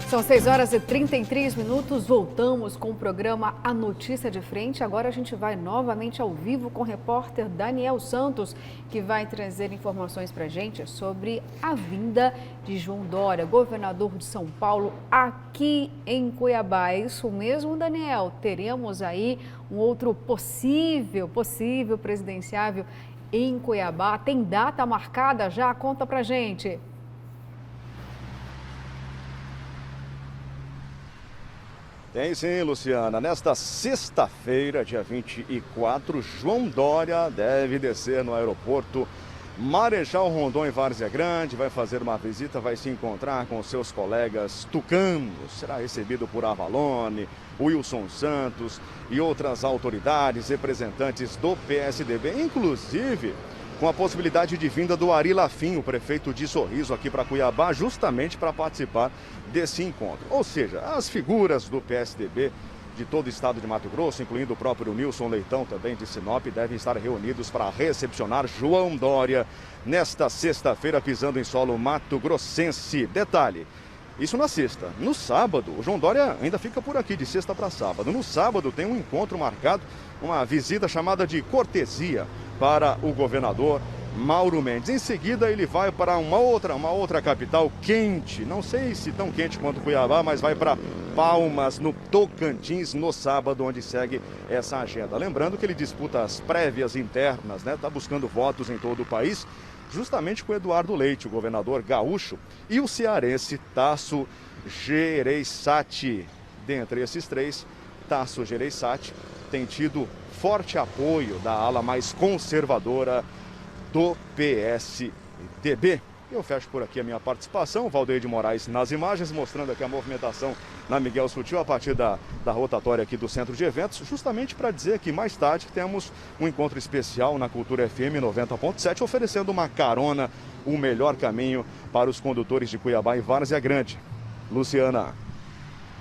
São 6h33, voltamos com o programa A Notícia de Frente. Agora a gente vai novamente ao vivo com o repórter Daniel Santos, que vai trazer informações para a gente sobre a vinda de João Dória, governador de São Paulo, aqui em Cuiabá. É isso mesmo, Daniel? Teremos aí um outro possível presidenciável em Cuiabá. Tem data marcada já? Conta pra gente. Tem sim, Luciana. Nesta sexta-feira, dia 24, João Dória deve descer no aeroporto Marechal Rondon em Várzea Grande, vai fazer uma visita, vai se encontrar com seus colegas tucanos, será recebido por Avalone, Wilson Santos e outras autoridades, representantes do PSDB, inclusive com a possibilidade de vinda do Ari Lafim, o prefeito de Sorriso, aqui para Cuiabá, justamente para participar desse encontro. Ou seja, as figuras do PSDB de todo o estado de Mato Grosso, incluindo o próprio Nilson Leitão, também de Sinop, devem estar reunidos para recepcionar João Dória nesta sexta-feira, pisando em solo mato-grossense. Detalhe, isso na sexta. No sábado, o João Dória ainda fica por aqui, de sexta para sábado. No sábado tem um encontro marcado, uma visita chamada de cortesia para o governador Mauro Mendes. Em seguida, ele vai para uma outra capital quente, não sei se tão quente quanto Cuiabá, mas vai para Palmas, no Tocantins, no sábado, onde segue essa agenda. Lembrando que ele disputa as prévias internas, né? Está buscando votos em todo o país, justamente com Eduardo Leite, o governador gaúcho, e o cearense Tasso Gereissati. Dentre esses três, Tasso Gereissati tem tido forte apoio da ala mais conservadora do PSDB. Eu fecho por aqui a minha participação, Valdeir de Moraes nas imagens, mostrando aqui a movimentação na Miguel Sutil a partir da rotatória aqui do Centro de Eventos, justamente para dizer que mais tarde temos um encontro especial na Cultura FM 90.7, oferecendo uma carona, o melhor caminho para os condutores de Cuiabá e Várzea Grande. Luciana.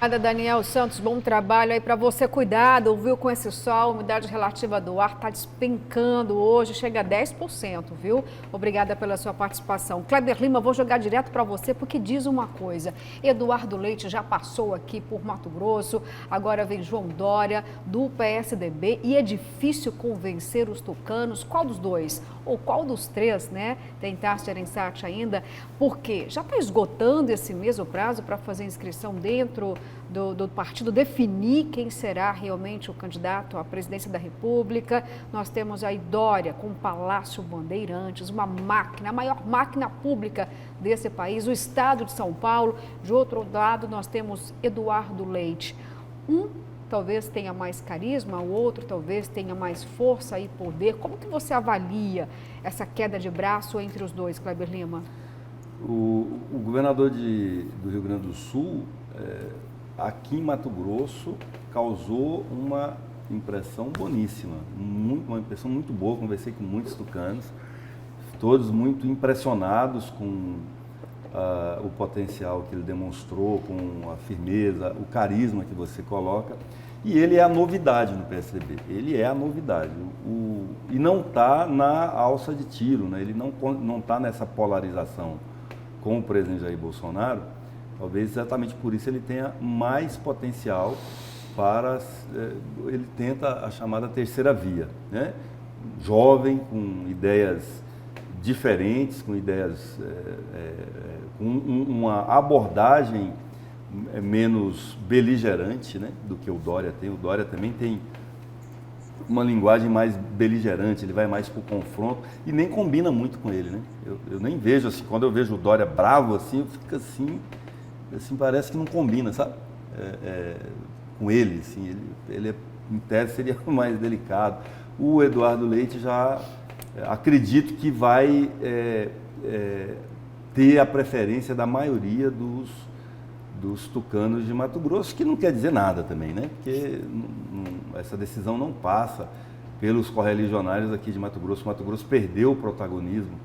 Obrigada, Daniel Santos, bom trabalho aí para você. Cuidado, viu, com esse sol, a umidade relativa do ar está despencando hoje, chega a 10%, viu? Obrigada pela sua participação. Kleber Lima, vou jogar direto para você porque diz uma coisa, Eduardo Leite já passou aqui por Mato Grosso, agora vem João Dória do PSDB e é difícil convencer os tucanos, qual dos dois? Ou qual dos três, né? Tem Tasso Gereissati ainda, porque já está esgotando esse mesmo prazo para fazer inscrição dentro do partido, definir quem será realmente o candidato à presidência da República. Nós temos aí Dória com o Palácio Bandeirantes, uma máquina, a maior máquina pública desse país, o estado de São Paulo. De outro lado, nós temos Eduardo Leite. Um talvez tenha mais carisma, o outro talvez tenha mais força e poder. Como que você avalia essa queda de braço entre os dois, Kleber Lima? O governador do Rio Grande do Sul, aqui em Mato Grosso, causou uma impressão boníssima, uma impressão muito boa. Conversei com muitos tucanos, todos muito impressionados com o potencial que ele demonstrou, com a firmeza, o carisma que você coloca. E ele é a novidade no PSDB, ele é a novidade. E não está na alça de tiro, né? Ele não está nessa polarização com o presidente Jair Bolsonaro. Talvez exatamente por isso ele tenha mais potencial para... Ele tenta a chamada terceira via, né? Jovem, com ideias diferentes, com ideias... com uma abordagem menos beligerante, né, do que o Dória tem. O Dória também tem uma linguagem mais beligerante, ele vai mais para o confronto e nem combina muito com ele, né? Eu nem vejo assim, quando eu vejo o Dória bravo assim, eu fico assim parece que não combina, sabe? Com ele, assim, ele em tese seria mais delicado. O Eduardo Leite já acredito que vai ter a preferência da maioria dos tucanos de Mato Grosso, que não quer dizer nada também, né? Porque essa decisão não passa pelos correligionários aqui de Mato Grosso. Mato Grosso perdeu o protagonismo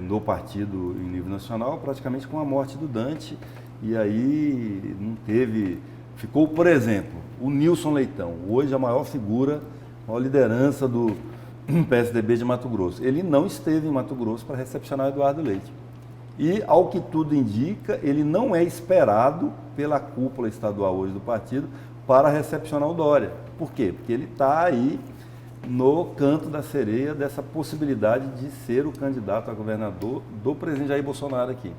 no partido em nível nacional, praticamente com a morte do Dante, e aí não teve... Ficou, por exemplo, o Nilson Leitão, hoje a maior figura, a maior liderança do PSDB de Mato Grosso. Ele não esteve em Mato Grosso para recepcionar Eduardo Leite. E, ao que tudo indica, ele não é esperado pela cúpula estadual hoje do partido para recepcionar o Dória. Por quê? Porque ele está aí no canto da sereia dessa possibilidade de ser o candidato a governador do presidente Jair Bolsonaro aqui.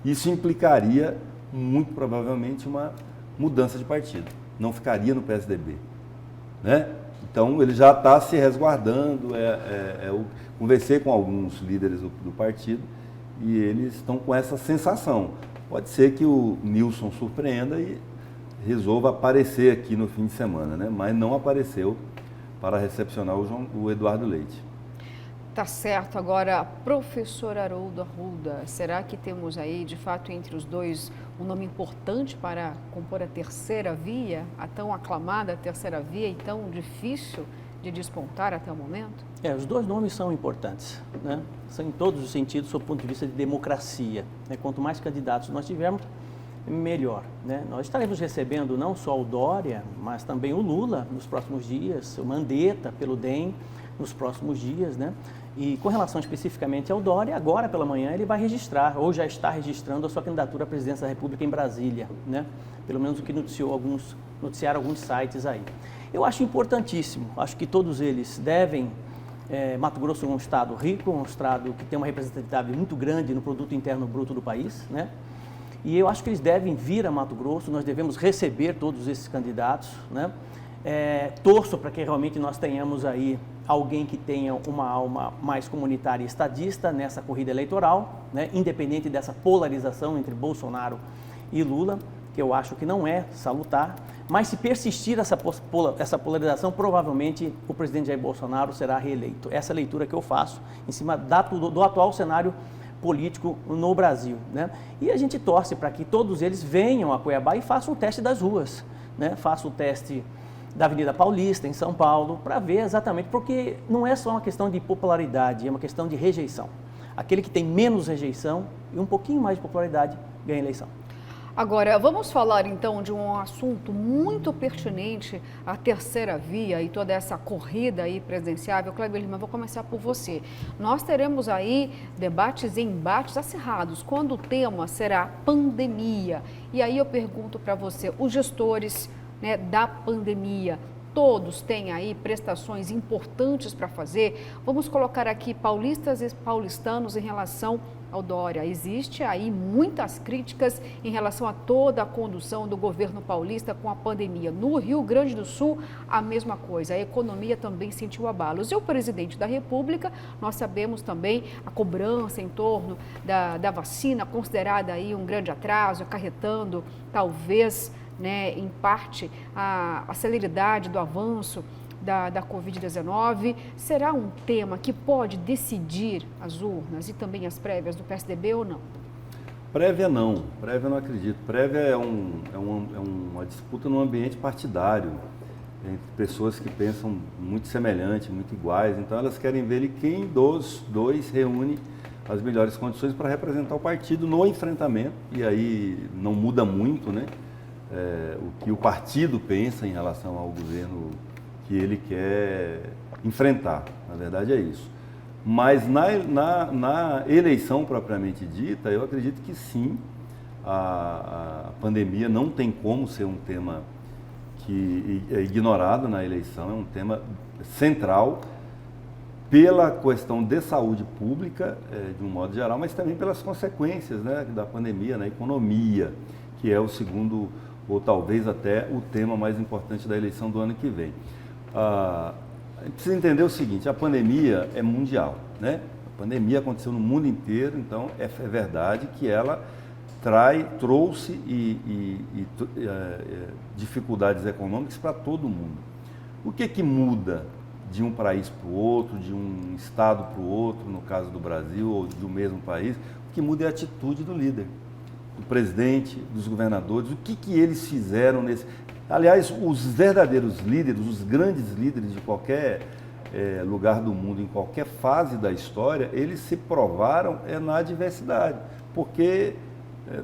Isso implicaria, muito provavelmente, uma mudança de partido. Não ficaria no PSDB, né? Então, ele já está se resguardando. Eu conversei com alguns líderes do partido e eles estão com essa sensação. Pode ser que o Nilson surpreenda e resolva aparecer aqui no fim de semana, né? Mas não apareceu para recepcionar o Eduardo Leite. Tá certo. Agora, professor Haroldo Arruda, será que temos aí, de fato, entre os dois, um nome importante para compor a terceira via, a tão aclamada terceira via e tão difícil de despontar até o momento? Os dois nomes são importantes, né? São em todos os sentidos, sob o ponto de vista de democracia, né? Quanto mais candidatos nós tivermos, melhor, né? Nós estaremos recebendo não só o Dória, mas também o Lula nos próximos dias, o Mandetta pelo DEM nos próximos dias, né? E com relação especificamente ao Dória, agora pela manhã ele vai registrar, ou já está registrando a sua candidatura à presidência da República em Brasília, né? Pelo menos o que noticiaram alguns sites aí. Eu acho importantíssimo, acho que todos eles devem. Mato Grosso é um estado rico, um estado que tem uma representatividade muito grande no produto interno bruto do país, né? E eu acho que eles devem vir a Mato Grosso, nós devemos receber todos esses candidatos, né? Torço para que realmente nós tenhamos aí alguém que tenha uma alma mais comunitária e estadista nessa corrida eleitoral, né? Independente dessa polarização entre Bolsonaro e Lula, que eu acho que não é salutar, mas se persistir essa polarização, provavelmente o presidente Jair Bolsonaro será reeleito. Essa é a leitura que eu faço em cima do atual cenário político no Brasil, né? E a gente torce para que todos eles venham a Cuiabá e façam o teste das ruas, né? Façam o teste da Avenida Paulista, em São Paulo, para ver exatamente, porque não é só uma questão de popularidade, é uma questão de rejeição. Aquele que tem menos rejeição e um pouquinho mais de popularidade ganha a eleição. Agora, vamos falar então de um assunto muito pertinente, a terceira via e toda essa corrida aí presidenciável. Kleber Lima, vou começar por você. Nós teremos aí debates e embates acirrados, quando o tema será pandemia. E aí eu pergunto para você, os gestores, né, da pandemia, todos têm aí prestações importantes para fazer. Vamos colocar aqui paulistas e paulistanos em relação ao Dória. Existe aí muitas críticas em relação a toda a condução do governo paulista com a pandemia. No Rio Grande do Sul, a mesma coisa. A economia também sentiu abalos. E o presidente da República, nós sabemos também a cobrança em torno da vacina, considerada aí um grande atraso, acarretando talvez, né, em parte, a celeridade do avanço da Covid-19. Será um tema que pode decidir as urnas e também as prévias do PSDB ou não? Prévia não acredito. Prévia é uma disputa num ambiente partidário, entre pessoas que pensam muito semelhante, muito iguais. Então elas querem ver quem dos dois reúne as melhores condições para representar o partido no enfrentamento. E aí não muda muito, né? O que o partido pensa em relação ao governo que ele quer enfrentar, na verdade é isso. Mas na eleição propriamente dita, eu acredito que sim, a pandemia não tem como ser um tema que é ignorado na eleição, é um tema central pela questão de saúde pública, de um modo geral, mas também pelas consequências, né, da pandemia na economia, que é o segundo, ou talvez até o tema mais importante da eleição do ano que vem. A gente precisa entender o seguinte, a pandemia é mundial, né? A pandemia aconteceu no mundo inteiro, então é verdade que ela trouxe dificuldades econômicas para todo mundo. O que muda de um país para o outro, de um estado para o outro, no caso do Brasil, ou do mesmo país? O que muda é a atitude do líder, do presidente, dos governadores, o que eles fizeram nesse... Aliás, os verdadeiros líderes, os grandes líderes de qualquer lugar do mundo, em qualquer fase da história, eles se provaram na adversidade. Porque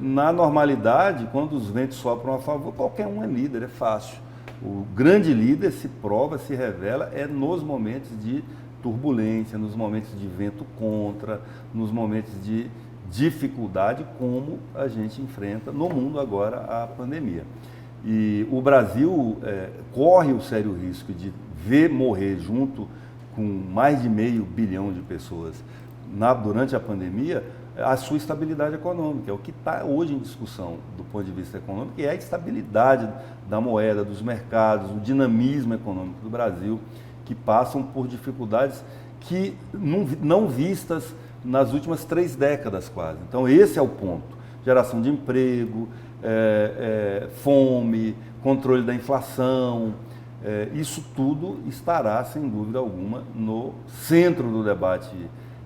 na normalidade, quando os ventos sopram a favor, qualquer um é líder, é fácil. O grande líder se prova, se revela, nos momentos de turbulência, nos momentos de vento contra, nos momentos de dificuldade como a gente enfrenta no mundo agora a pandemia. E o Brasil corre o sério risco de ver morrer junto com mais de 500 milhão de pessoas durante a pandemia a sua estabilidade econômica. É o que está hoje em discussão do ponto de vista econômico, e é a estabilidade da moeda, dos mercados, o dinamismo econômico do Brasil, que passam por dificuldades que não vistas nas últimas 3 décadas quase. Então esse é o ponto. Geração de emprego, fome, controle da inflação, isso tudo estará, sem dúvida alguma, no centro do debate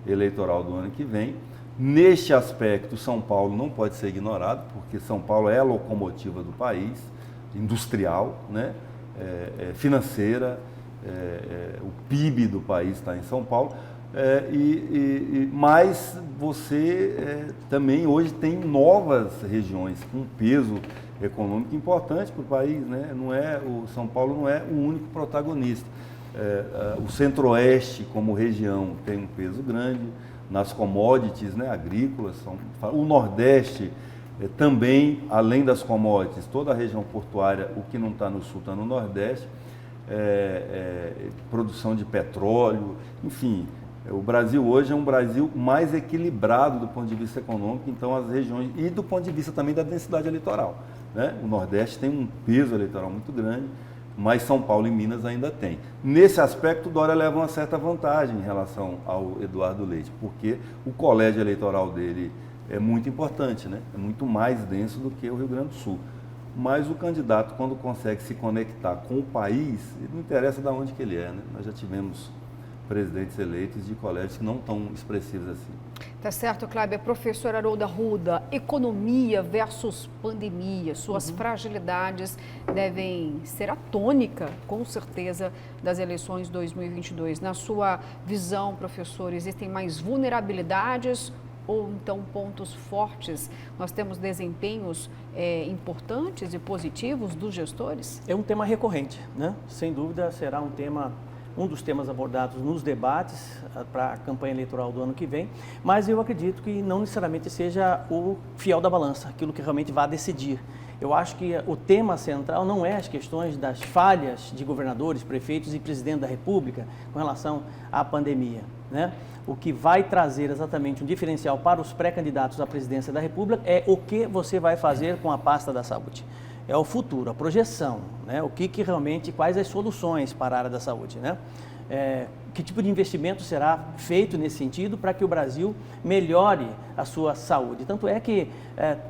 eleitoral do ano que vem. Neste aspecto, São Paulo não pode ser ignorado, porque São Paulo é a locomotiva do país, industrial, né? Financeira, o PIB do país está em São Paulo, mas você também hoje tem novas regiões com peso econômico importante para o país, né? São Paulo não é o único protagonista. O Centro-Oeste como região tem um peso grande nas commodities, né, agrícolas, o Nordeste também, além das commodities, toda a região portuária, o que não está no Sul está no Nordeste, produção de petróleo, enfim, o Brasil hoje é um Brasil mais equilibrado do ponto de vista econômico, então as regiões, e do ponto de vista também da densidade eleitoral, né? O Nordeste tem um peso eleitoral muito grande, mas São Paulo e Minas ainda tem. Nesse aspecto, o Dória leva uma certa vantagem em relação ao Eduardo Leite, porque o colégio eleitoral dele é muito importante, né? É muito mais denso do que o Rio Grande do Sul. Mas o candidato, quando consegue se conectar com o país, não interessa de onde que ele é, né? Nós já tivemos presidentes eleitos de colégios que não tão expressivos assim. Tá certo, Kleber. Professor Haroldo Arruda, economia versus pandemia, suas fragilidades devem ser a tônica, com certeza, das eleições 2022. Na sua visão, professor, existem mais vulnerabilidades ou então pontos fortes? Nós temos desempenhos importantes e positivos dos gestores? É um tema recorrente, né? Sem dúvida será um dos temas abordados nos debates para a campanha eleitoral do ano que vem, mas eu acredito que não necessariamente seja o fiel da balança, aquilo que realmente vai decidir. Eu acho que o tema central não é as questões das falhas de governadores, prefeitos e presidente da República com relação à pandemia, né? O que vai trazer exatamente um diferencial para os pré-candidatos à presidência da República é o que você vai fazer com a pasta da saúde. É o futuro, a projeção, né? O que realmente, quais as soluções para a área da saúde, né? Que tipo de investimento será feito nesse sentido para que o Brasil melhore a sua saúde. Tanto é que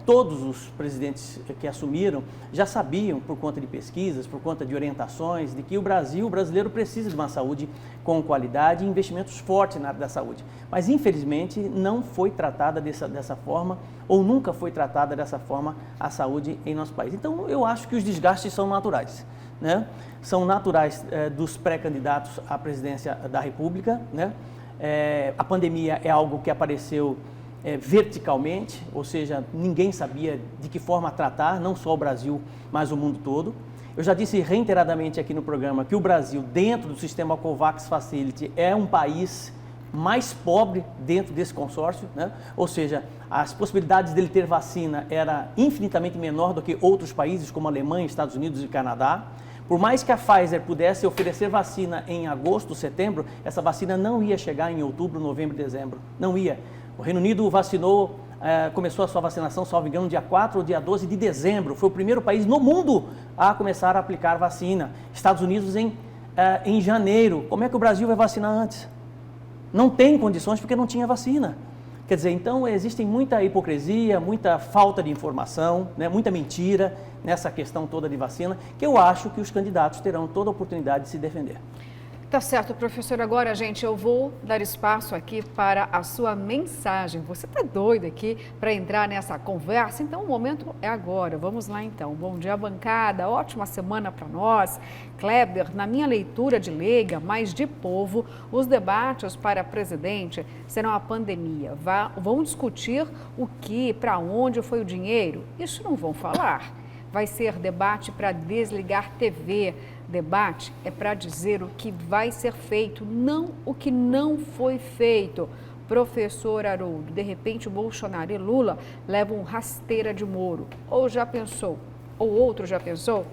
todos os presidentes que assumiram já sabiam, por conta de pesquisas, por conta de orientações, de que o brasileiro precisa de uma saúde com qualidade e investimentos fortes na área da saúde. Mas, infelizmente, não foi tratada dessa forma, ou nunca foi tratada dessa forma a saúde em nosso país. Então, eu acho que os desgastes são naturais, né? São naturais dos pré-candidatos à presidência da República, né? A pandemia é algo que apareceu verticalmente, ou seja, ninguém sabia de que forma tratar, não só o Brasil, mas o mundo todo. Eu já disse reiteradamente aqui no programa que o Brasil, dentro do sistema COVAX Facility, é um país mais pobre dentro desse consórcio, né? Ou seja, as possibilidades dele ter vacina era infinitamente menor do que outros países como Alemanha, Estados Unidos e Canadá. Por mais que a Pfizer pudesse oferecer vacina em agosto, setembro, essa vacina não ia chegar em outubro, novembro e dezembro. Não ia. O Reino Unido vacinou, começou a sua vacinação, salvo engano, dia 4 ou dia 12 de dezembro. Foi o primeiro país no mundo a começar a aplicar vacina. Estados Unidos em janeiro. Como é que o Brasil vai vacinar antes? Não tem condições porque não tinha vacina. Quer dizer, então existe muita hipocrisia, muita falta de informação, né, muita mentira nessa questão toda de vacina, que eu acho que os candidatos terão toda a oportunidade de se defender. Tá certo, professor. Agora, gente, eu vou dar espaço aqui para a sua mensagem. Você tá doido aqui para entrar nessa conversa? Então, o momento é agora. Vamos lá, então. Bom dia, bancada. Ótima semana para nós. Kleber, na minha leitura de leiga, mais de povo, os debates para presidente serão a pandemia. Vão discutir o que, para onde foi o dinheiro? Isso não vão falar. Vai ser debate para desligar TV. Debate é para dizer o que vai ser feito, não o que não foi feito. Professor Haroldo, de repente Bolsonaro e Lula levam rasteira de Moro. Ou já pensou? Ou outro já pensou?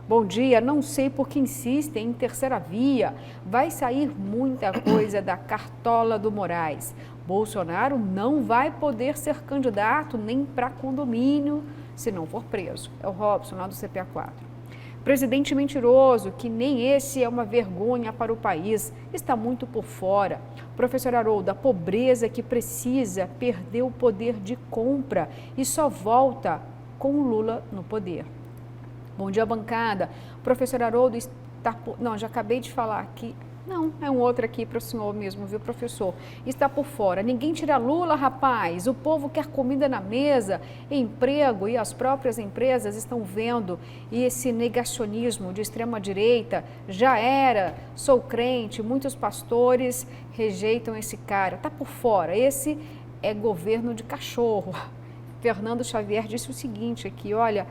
Bom dia, não sei por que insistem em terceira via. Vai sair muita coisa da cartola do Moraes. Bolsonaro não vai poder ser candidato nem para condomínio se não for preso. É o Robson, lá do CPA4. Presidente mentiroso, que nem esse é uma vergonha para o país, está muito por fora. Professor Haroldo, a pobreza que precisa perdeu o poder de compra e só volta com o Lula no poder. Bom dia, bancada. Professor Haroldo está... Não, já acabei de falar aqui. Não, é um outro aqui para o senhor mesmo, viu, professor? Está por fora. Ninguém tira Lula, rapaz. O povo quer comida na mesa, emprego, e as próprias empresas estão vendo. E esse negacionismo de extrema-direita já era. Sou crente, muitos pastores rejeitam esse cara. Está por fora. Esse é governo de cachorro. Fernando Xavier disse o seguinte aqui, olha,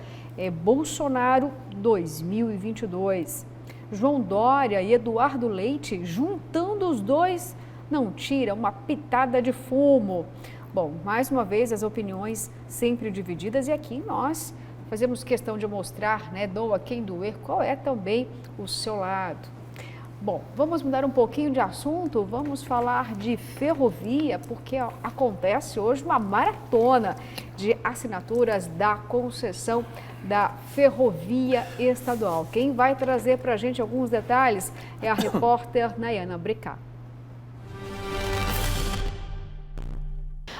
Bolsonaro 2022. João Dória e Eduardo Leite, juntando os dois, não tira uma pitada de fumo. Bom, mais uma vez as opiniões sempre divididas e aqui nós fazemos questão de mostrar, né, doa quem doer, qual é também o seu lado. Bom, vamos mudar um pouquinho de assunto, vamos falar de ferrovia, porque acontece hoje uma maratona de assinaturas da concessão da ferrovia estadual. Quem vai trazer para a gente alguns detalhes é a repórter Nayana Bricá.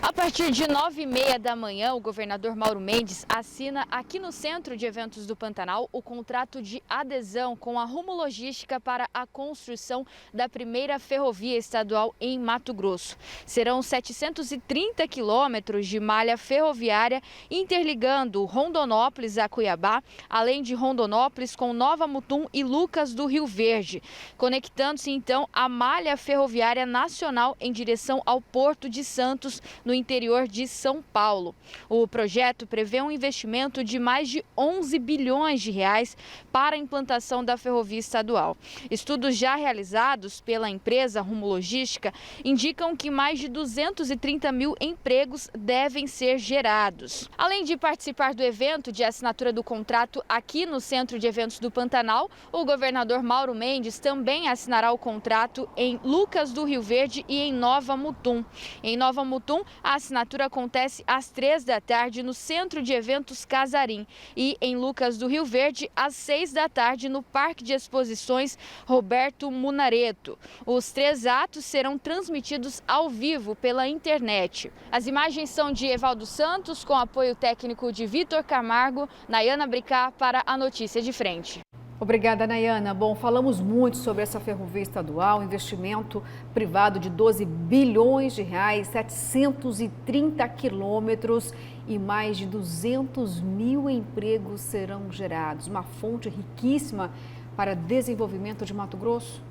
A partir de 9h30 da manhã, o governador Mauro Mendes assina aqui no Centro de Eventos do Pantanal o contrato de adesão com a Rumo Logística para a construção da primeira ferrovia estadual em Mato Grosso. Serão 730 quilômetros de malha ferroviária interligando Rondonópolis a Cuiabá, além de Rondonópolis com Nova Mutum e Lucas do Rio Verde, conectando-se então a malha ferroviária nacional em direção ao Porto de Santos, no interior de São Paulo. O projeto prevê um investimento de mais de 11 bilhões de reais para a implantação da ferrovia estadual. Estudos já realizados pela empresa Rumo Logística indicam que mais de 230 mil empregos devem ser gerados. Além de participar do evento de assinatura do contrato aqui no Centro de Eventos do Pantanal, o governador Mauro Mendes também assinará o contrato em Lucas do Rio Verde e em Nova Mutum. Em Nova Mutum, a assinatura acontece às 3 da tarde no Centro de Eventos Casarim e em Lucas do Rio Verde às 6 da tarde no Parque de Exposições Roberto Munareto. Os 3 atos serão transmitidos ao vivo pela internet. As imagens são de Evaldo Santos, com apoio técnico de Vitor Camargo, Nayana Bricá para a Notícia de Frente. Obrigada, Nayana. Bom, falamos muito sobre essa ferrovia estadual, investimento privado de 12 bilhões de reais, 730 quilômetros e mais de 200 mil empregos serão gerados. Uma fonte riquíssima para desenvolvimento de Mato Grosso.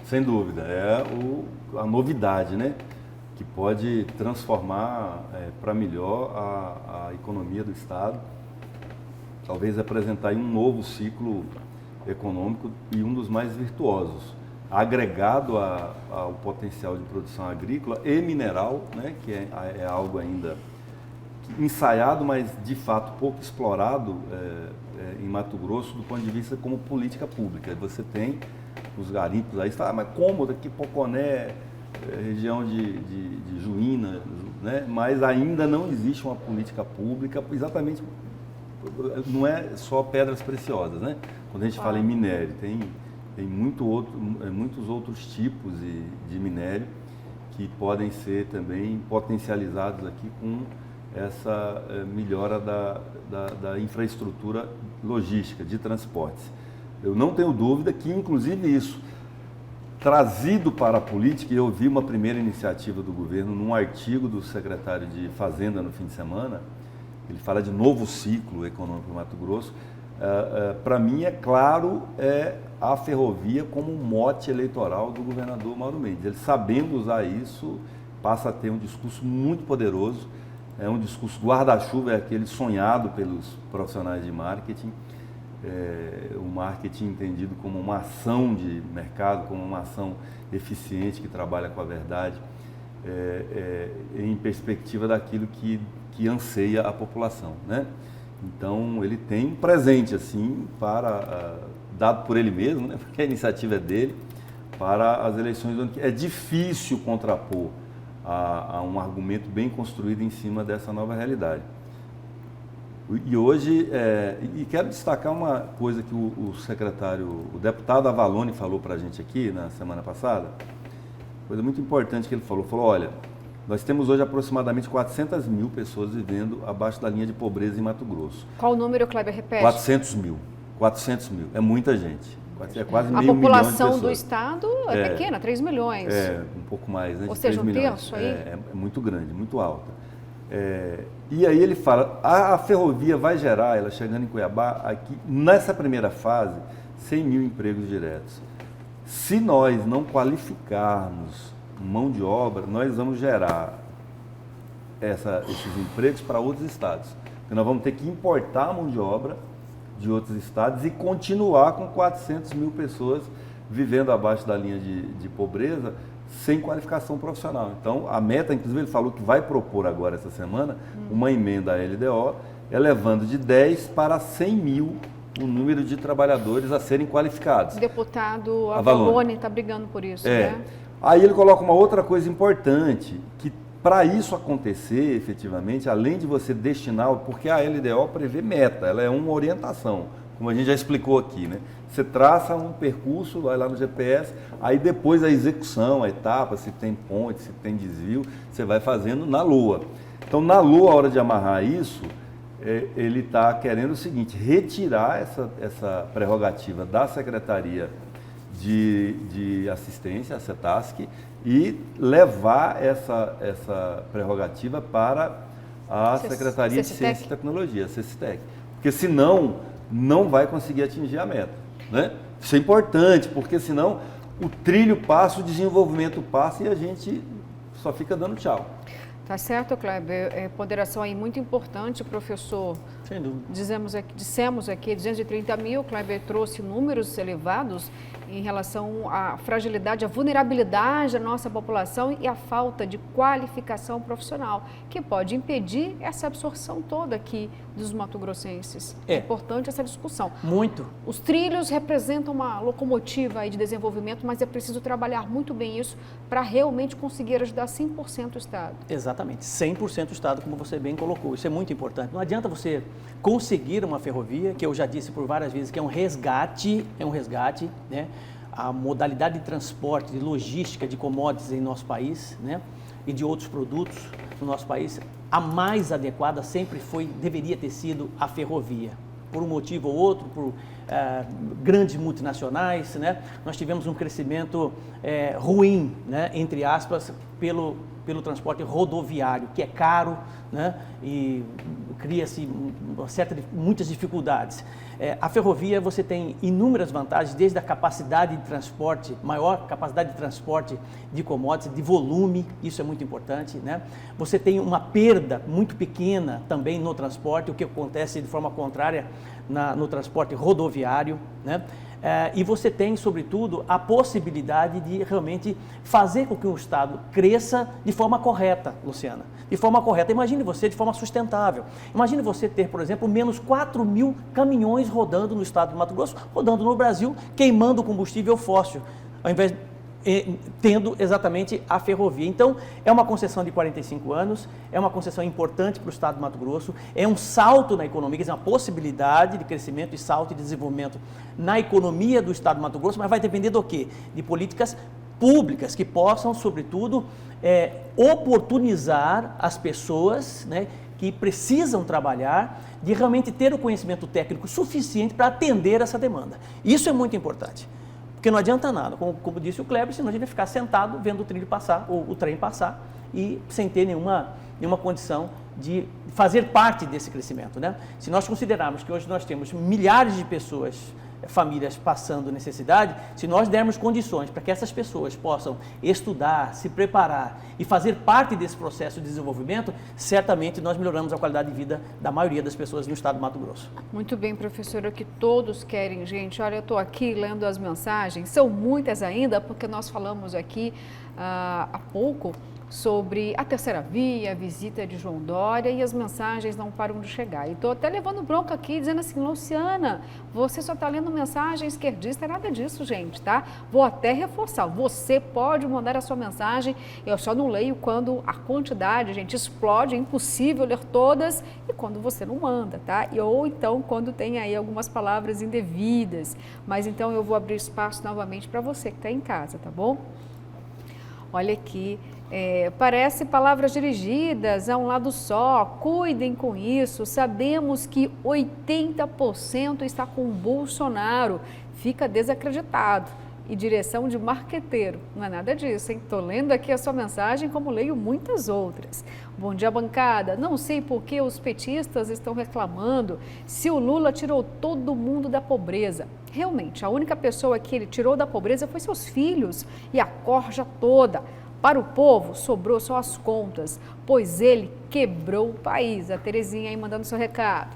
Sem dúvida, é a novidade, né? Que pode transformar para melhor a economia do Estado. Talvez apresentar um novo ciclo econômico e um dos mais virtuosos, agregado ao potencial de produção agrícola e mineral, né, que é algo ainda ensaiado, mas de fato pouco explorado em Mato Grosso do ponto de vista como política pública. Você tem os garimpos aí, você fala, mas como daqui Poconé, região de Juína, né, mas ainda não existe uma política pública exatamente. Não é só pedras preciosas, né? Quando a gente fala em minério, tem muitos outros tipos de minério que podem ser também potencializados aqui com essa melhora da infraestrutura logística, de transportes. Eu não tenho dúvida que, inclusive, isso trazido para a política, e eu vi uma primeira iniciativa do governo num artigo do secretário de Fazenda no fim de semana. Ele fala de novo ciclo econômico no Mato Grosso. Para mim, é claro, a ferrovia como um mote eleitoral do governador Mauro Mendes. Ele, sabendo usar isso, passa a ter um discurso muito poderoso, é um discurso guarda-chuva, é aquele sonhado pelos profissionais de marketing, o marketing entendido como uma ação de mercado, como uma ação eficiente que trabalha com a verdade. em perspectiva daquilo que anseia a população, né? Então, ele tem um presente, assim, dado por ele mesmo, né? Porque a iniciativa é dele, para as eleições do ano que vem. É difícil contrapor a um argumento bem construído em cima dessa nova realidade. E hoje, quero destacar uma coisa que o deputado Avalone falou para a gente aqui na semana passada, coisa muito importante que ele falou, olha, nós temos hoje aproximadamente 400 mil pessoas vivendo abaixo da linha de pobreza em Mato Grosso. Qual o número, Kleber, repete? 400 mil, é muita gente. É quase meio milhão de pessoas. A população do estado é pequena, 3 milhões. Um pouco mais, né? Ou seja, um terço aí? É muito grande, muito alta. E aí ele fala, a ferrovia vai gerar, ela chegando em Cuiabá, aqui, nessa primeira fase, 100 mil empregos diretos. Se nós não qualificarmos mão de obra, nós vamos gerar esses empregos para outros estados. Porque nós vamos ter que importar mão de obra de outros estados e continuar com 400 mil pessoas vivendo abaixo da linha de pobreza sem qualificação profissional. Então, a meta, inclusive, ele falou que vai propor agora, essa semana, uma emenda à LDO, elevando de 10 para 100 mil o número de trabalhadores a serem qualificados. O deputado Avalone está brigando por isso, né? Aí ele coloca uma outra coisa importante, que para isso acontecer, efetivamente, além de você destinar, porque a LDO prevê meta, ela é uma orientação, como a gente já explicou aqui, né? Você traça um percurso, vai lá no GPS, aí depois a execução, a etapa, se tem ponte, se tem desvio, você vai fazendo na LOA. Então, na LOA, a hora de amarrar isso, ele está querendo o seguinte, retirar essa prerrogativa da Secretaria de Assistência, a CETASC, e levar essa prerrogativa para a Secretaria de Ciência e Tecnologia, a CECITEC. Porque senão, não vai conseguir atingir a meta, né? Isso é importante, porque senão o trilho passa, o desenvolvimento passa e a gente só fica dando tchau. Tá certo, Kleber. Ponderação aí muito importante, professor. Sem dúvida. Dissemos aqui 230 mil, Kleber trouxe números elevados em relação à fragilidade, à vulnerabilidade da nossa população e à falta de qualificação profissional, que pode impedir essa absorção toda aqui dos mato-grossenses. É importante essa discussão. Muito. Os trilhos representam uma locomotiva aí de desenvolvimento, mas é preciso trabalhar muito bem isso para realmente conseguir ajudar 100% o Estado. Exatamente, 100% o Estado, como você bem colocou. Isso é muito importante. Não adianta você conseguir uma ferrovia, que eu já disse por várias vezes que é um resgate, né? A modalidade de transporte, de logística de commodities em nosso país, né? E de outros produtos no nosso país, a mais adequada sempre deveria ter sido a ferrovia. Por um motivo ou outro, por grandes multinacionais, né? Nós tivemos um crescimento ruim, né? Entre aspas, pelo transporte rodoviário, que é caro, né? E cria-se muitas dificuldades. A ferrovia, você tem inúmeras vantagens, desde a capacidade de transporte, maior capacidade de transporte de commodities, de volume, isso é muito importante, né? Você tem uma perda muito pequena também no transporte, o que acontece de forma contrária no transporte rodoviário, né? E você tem, sobretudo, a possibilidade de realmente fazer com que o Estado cresça de forma correta, Luciana. De forma correta. Imagine você de forma sustentável. Imagine você ter, por exemplo, menos 4 mil caminhões rodando no estado do Mato Grosso, rodando no Brasil, queimando combustível fóssil, ao invés tendo exatamente a ferrovia. Então, é uma concessão de 45 anos, é uma concessão importante para o estado do Mato Grosso, é um salto na economia, quer dizer, uma possibilidade de crescimento e salto de desenvolvimento na economia do estado do Mato Grosso, mas vai depender do quê? De políticas públicas que possam, sobretudo, oportunizar as pessoas, né, que precisam trabalhar, de realmente ter o conhecimento técnico suficiente para atender essa demanda. Isso é muito importante. Porque não adianta nada, como disse o Kleber, senão a gente vai ficar sentado vendo o trilho passar, ou o trem passar, e sem ter nenhuma condição de fazer parte desse crescimento, né? Se nós considerarmos que hoje nós temos milhares de pessoas, famílias passando necessidade, se nós dermos condições para que essas pessoas possam estudar, se preparar e fazer parte desse processo de desenvolvimento, certamente nós melhoramos a qualidade de vida da maioria das pessoas no estado do Mato Grosso. Muito bem, professora, o que todos querem, gente. Olha, eu estou aqui lendo as mensagens, são muitas ainda, porque nós falamos aqui há pouco sobre a terceira via, a visita de João Dória, e as mensagens não param de chegar. E estou até levando bronca aqui, dizendo assim, Luciana, você só está lendo mensagem esquerdista, nada disso, gente, tá? Vou até reforçar, você pode mandar a sua mensagem, eu só não leio quando a quantidade, gente, explode, é impossível ler todas, e quando você não manda, tá? Ou então quando tem aí algumas palavras indevidas. Mas então eu vou abrir espaço novamente para você que está em casa, tá bom? Olha aqui. Parece palavras dirigidas a um lado só, cuidem com isso, sabemos que 80% está com o Bolsonaro, fica desacreditado. E direção de marqueteiro, não é nada disso, hein? Estou lendo aqui a sua mensagem como leio muitas outras. Bom dia, bancada. Não sei por que os petistas estão reclamando se o Lula tirou todo mundo da pobreza. Realmente, a única pessoa que ele tirou da pobreza foi seus filhos e a corja toda. Para o povo, sobrou só as contas, pois ele quebrou o país. A Terezinha aí mandando seu recado.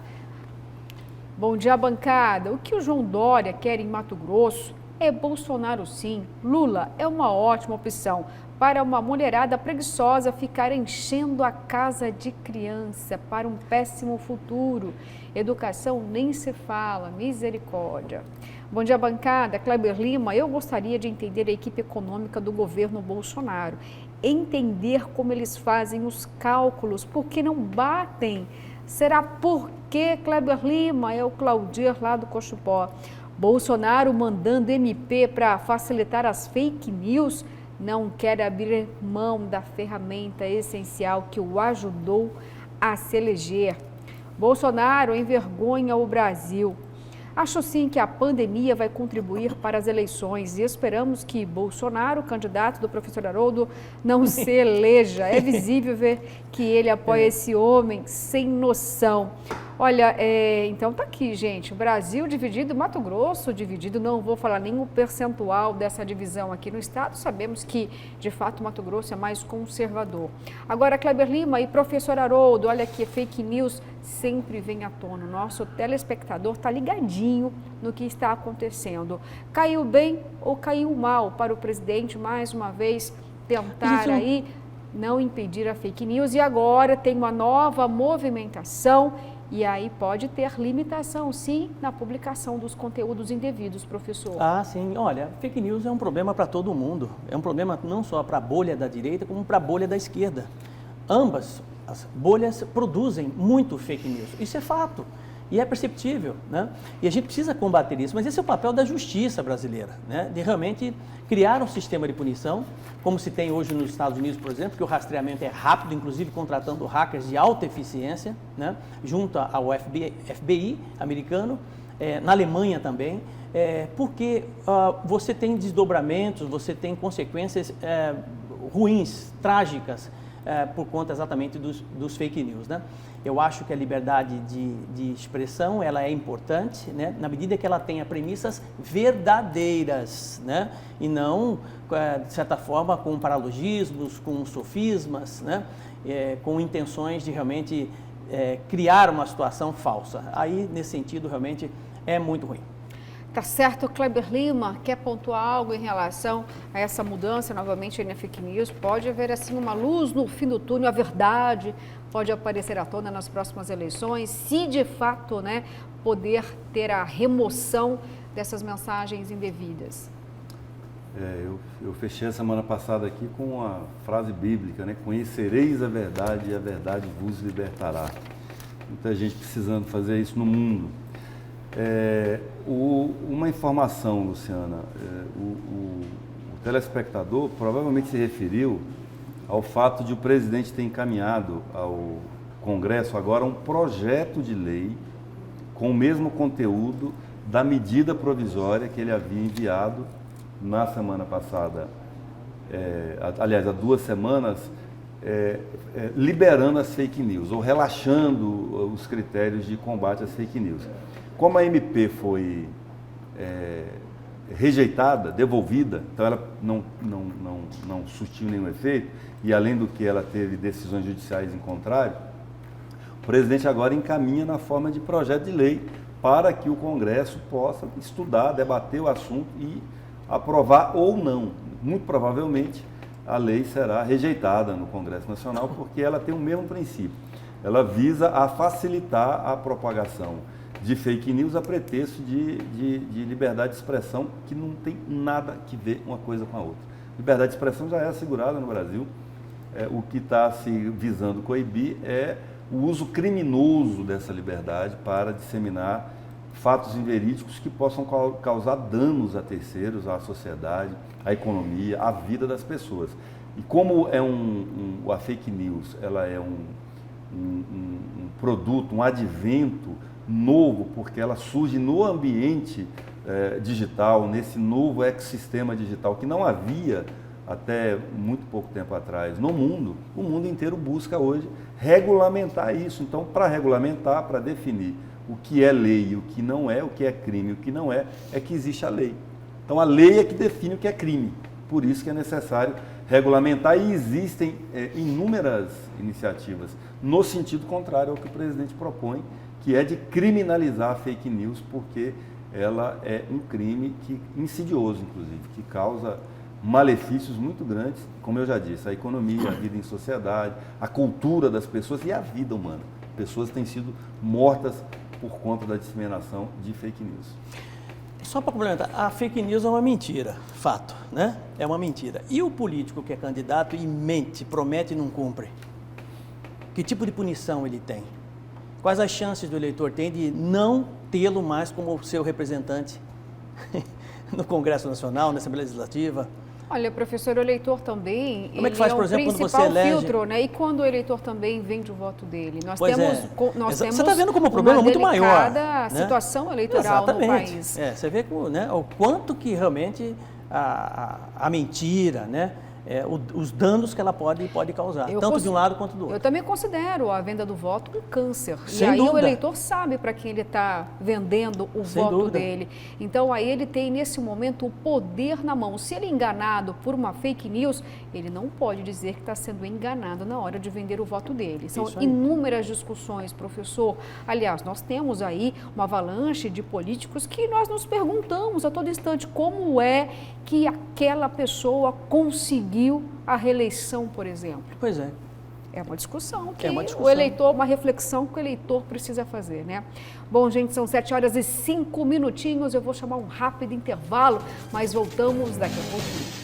Bom dia, bancada. O que o João Dória quer em Mato Grosso é Bolsonaro sim. Lula é uma ótima opção para uma mulherada preguiçosa ficar enchendo a casa de criança para um péssimo futuro. Educação nem se fala, misericórdia. Bom dia, bancada. Kleber Lima, eu gostaria de entender a equipe econômica do governo Bolsonaro, entender como eles fazem os cálculos, porque não batem. Será porque, Kleber Lima, é o Claudir lá do Cochupó. Bolsonaro mandando MP para facilitar as fake news, não quer abrir mão da ferramenta essencial que o ajudou a se eleger. Bolsonaro envergonha o Brasil. Acho sim que a pandemia vai contribuir para as eleições e esperamos que Bolsonaro, candidato do professor Haroldo, não se eleja. É visível ver que ele apoia esse homem sem noção. Olha, então tá aqui, gente, o Brasil dividido, Mato Grosso dividido, não vou falar nem o percentual dessa divisão aqui no estado, sabemos que, de fato, Mato Grosso é mais conservador. Agora, Kleber Lima e professor Haroldo, olha aqui, fake news sempre vem à tona, o nosso telespectador está ligadinho no que está acontecendo. Caiu bem ou caiu mal para o presidente, mais uma vez, tentar aí não impedir a fake news, e agora tem uma nova movimentação. E aí pode ter limitação, sim, na publicação dos conteúdos indevidos, professor. Ah, sim. Olha, fake news é um problema para todo mundo. É um problema não só para a bolha da direita, como para a bolha da esquerda. Ambas as bolhas produzem muito fake news. Isso é fato. E é perceptível, né? E a gente precisa combater isso, mas esse é o papel da justiça brasileira, né? De realmente criar um sistema de punição, como se tem hoje nos Estados Unidos, por exemplo, que o rastreamento é rápido, inclusive contratando hackers de alta eficiência, né? Junto ao FBI americano, na Alemanha também, porque você tem desdobramentos, você tem consequências ruins, trágicas, por conta exatamente dos fake news, né? Eu acho que a liberdade de expressão ela é importante, né? Na medida que ela tenha premissas verdadeiras, né? E não, de certa forma, com paralogismos, com sofismas, né? Com intenções de realmente criar uma situação falsa. Aí, nesse sentido, realmente é muito ruim. Tá certo, Kleber Lima, quer pontuar algo em relação a essa mudança novamente na fake news? Pode haver assim uma luz no fim do túnel, a verdade pode aparecer à tona nas próximas eleições, se de fato, né, poder ter a remoção dessas mensagens indevidas. Eu fechei a semana passada aqui com uma frase bíblica, né? Conhecereis a verdade e a verdade vos libertará. Muita gente precisando fazer isso no mundo. Uma informação, Luciana, o telespectador provavelmente se referiu ao fato de o presidente ter encaminhado ao Congresso agora um projeto de lei com o mesmo conteúdo da medida provisória que ele havia enviado na semana passada, aliás, há 2 semanas, liberando as fake news ou relaxando os critérios de combate às fake news. Como a MP foi rejeitada, devolvida, então ela não surtiu nenhum efeito, e além do que ela teve decisões judiciais em contrário, o presidente agora encaminha na forma de projeto de lei para que o Congresso possa estudar, debater o assunto e aprovar ou não. Muito provavelmente a lei será rejeitada no Congresso Nacional, porque ela tem o mesmo princípio. Ela visa a facilitar a propagação de fake news a pretexto de liberdade de expressão, que não tem nada que ver uma coisa com a outra. Liberdade de expressão já é assegurada no Brasil. O que está se visando coibir é o uso criminoso dessa liberdade para disseminar fatos inverídicos que possam causar danos a terceiros, à sociedade, à economia, à vida das pessoas. E como a fake news ela é um produto, um advento novo, porque ela surge no ambiente digital, nesse novo ecossistema digital que não havia até muito pouco tempo atrás no mundo, o mundo inteiro busca hoje regulamentar isso. Então, para regulamentar, para definir o que é lei e o que não é, o que é crime e o que não é que existe a lei. Então, a lei é que define o que é crime. Por isso que é necessário regulamentar, e existem inúmeras iniciativas no sentido contrário ao que o presidente propõe, que é de criminalizar a fake news, porque ela é um crime insidioso, inclusive, que causa malefícios muito grandes, como eu já disse, a economia, a vida em sociedade, a cultura das pessoas e a vida humana. Pessoas têm sido mortas por conta da disseminação de fake news. Só para complementar, a fake news é uma mentira, fato, né? É uma mentira. E o político que é candidato e mente, promete e não cumpre? Que tipo de punição ele tem? Quais as chances do eleitor tem de não tê-lo mais como seu representante no Congresso Nacional, na Assembleia Legislativa? Olha, professor, o eleitor também, como é que faz, por exemplo, quando você elege? Filtro, né? E quando o eleitor também vende o voto dele? Nós pois temos você está vendo como o problema é muito maior, né? Situação eleitoral no país. Você vê né, o quanto que realmente a mentira, né? Os danos que ela pode causar, tanto de um lado quanto do outro. Eu também considero a venda do voto um câncer. Sem e aí dúvida. O eleitor sabe para quem ele está vendendo o Sem voto dúvida. dele. Então aí ele tem nesse momento o poder na mão. Se ele é enganado por uma fake news, ele não pode dizer que está sendo enganado na hora de vender o voto dele. São inúmeras discussões, professor. Aliás, nós temos aí uma avalanche de políticos que nós nos perguntamos a todo instante como é que aquela pessoa conseguiu a reeleição, por exemplo. Pois é. É uma discussão que o eleitor, uma reflexão que o eleitor precisa fazer, né? Bom, gente, são 7h05. Eu vou chamar um rápido intervalo, mas voltamos daqui a pouquinho.